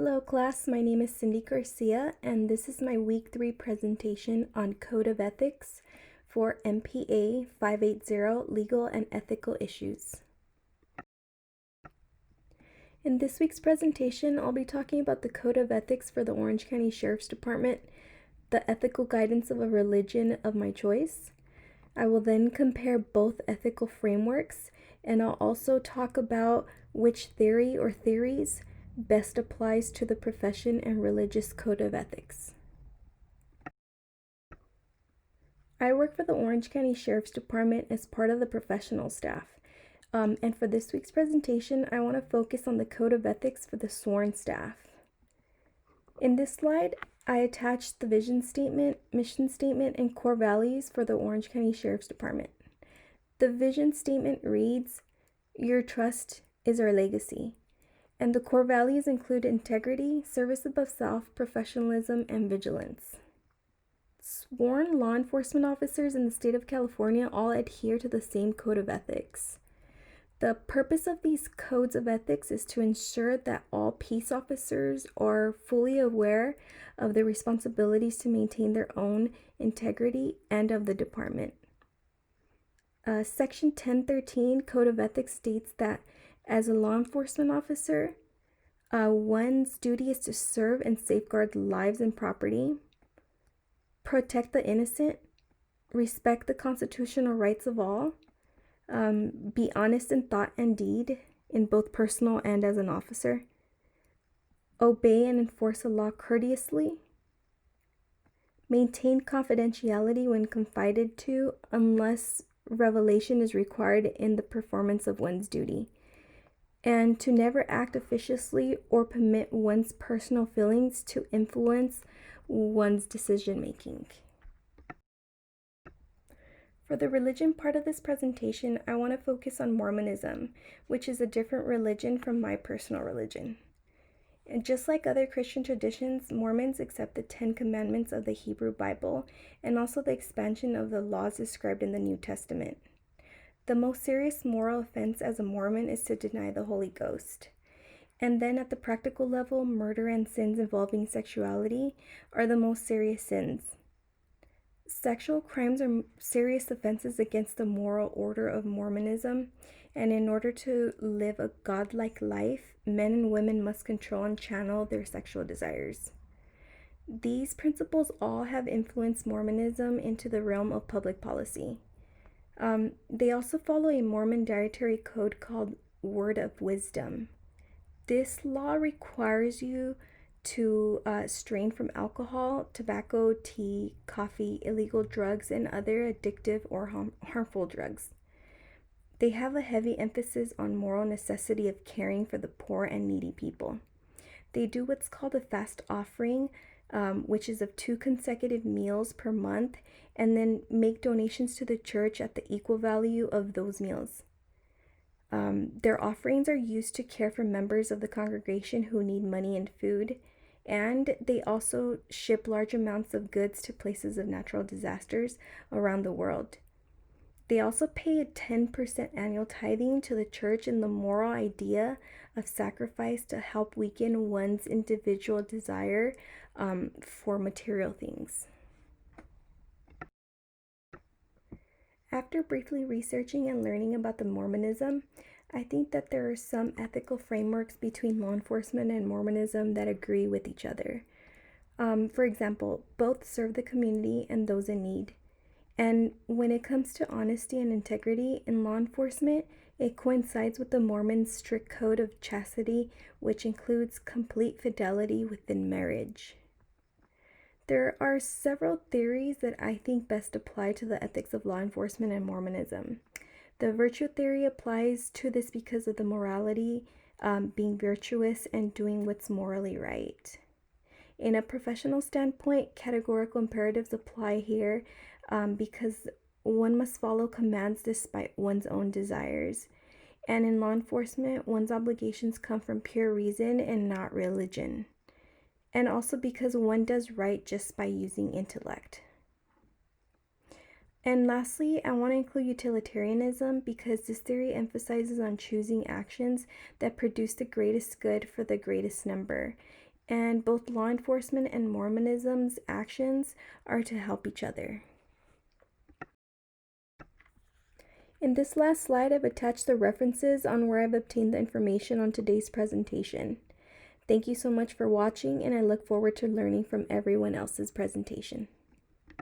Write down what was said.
Hello class, my name is Cindy Garcia and this is my week 3 presentation on Code of Ethics for MPA 580 Legal and Ethical Issues. In this week's presentation, I'll be talking about the Code of Ethics for the Orange County Sheriff's Department, the ethical guidance of a religion of my choice. I will then compare both ethical frameworks, and I'll also talk about which theory or theories best applies to the profession and religious code of ethics. I work for the Orange County Sheriff's Department as part of the professional staff. And for this week's presentation, I want to focus on the code of ethics for the sworn staff. In this slide, I attached the vision statement, mission statement, and core values for the Orange County Sheriff's Department. The vision statement reads, "Your trust is our legacy." And the core values include integrity, service above self, professionalism, and vigilance. Sworn law enforcement officers in the state of California all adhere to the same code of ethics. The purpose of these codes of ethics is to ensure that all peace officers are fully aware of their responsibilities to maintain their own integrity and of the department. Section 1013 Code of Ethics states that as a law enforcement officer, one's duty is to serve and safeguard lives and property, protect the innocent, respect the constitutional rights of all, be honest in thought and deed in both personal and as an officer, obey and enforce the law courteously, maintain confidentiality when confided to unless revelation is required in the performance of one's duty, and to never act officiously or permit one's personal feelings to influence one's decision-making. For the religion part of this presentation, I want to focus on Mormonism, which is a different religion from my personal religion. And just like other Christian traditions, Mormons accept the 10 Commandments of the Hebrew Bible and also the expansion of the laws described in the New Testament. The most serious moral offense as a Mormon is to deny the Holy Ghost. And then at the practical level, murder and sins involving sexuality are the most serious sins. Sexual crimes are serious offenses against the moral order of Mormonism, and in order to live a godlike life, men and women must control and channel their sexual desires. These principles all have influenced Mormonism into the realm of public policy. They also follow a Mormon dietary code called Word of Wisdom. This law requires you to strain from alcohol, tobacco, tea, coffee, illegal drugs, and other addictive or harmful drugs. They have a heavy emphasis on moral necessity of caring for the poor and needy people. They do what's called a fast offering, which is of 2 consecutive meals per month, and then make donations to the church at the equal value of those meals. Their offerings are used to care for members of the congregation who need money and food, and they also ship large amounts of goods to places of natural disasters around the world. They also pay a 10% annual tithing to the church in the moral idea of sacrifice to help weaken one's individual desire for material things. After briefly researching and learning about the Mormonism, I think that there are some ethical frameworks between law enforcement and Mormonism that agree with each other. For example, both serve the community and those in need. And when it comes to honesty and integrity in law enforcement, it coincides with the Mormons' strict code of chastity, which includes complete fidelity within marriage. There are several theories that I think best apply to the ethics of law enforcement and Mormonism. The virtue theory applies to this because of the morality, being virtuous and doing what's morally right. In a professional standpoint, categorical imperatives apply here because one must follow commands despite one's own desires. And in law enforcement, one's obligations come from pure reason and not religion. And also because one does right just by using intellect. And lastly, I want to include utilitarianism because this theory emphasizes on choosing actions that produce the greatest good for the greatest number. and both law enforcement and Mormonism's actions are to help each other. In this last slide, I've attached the references on where I've obtained the information on today's presentation. Thank you so much for watching, and I look forward to learning from everyone else's presentation.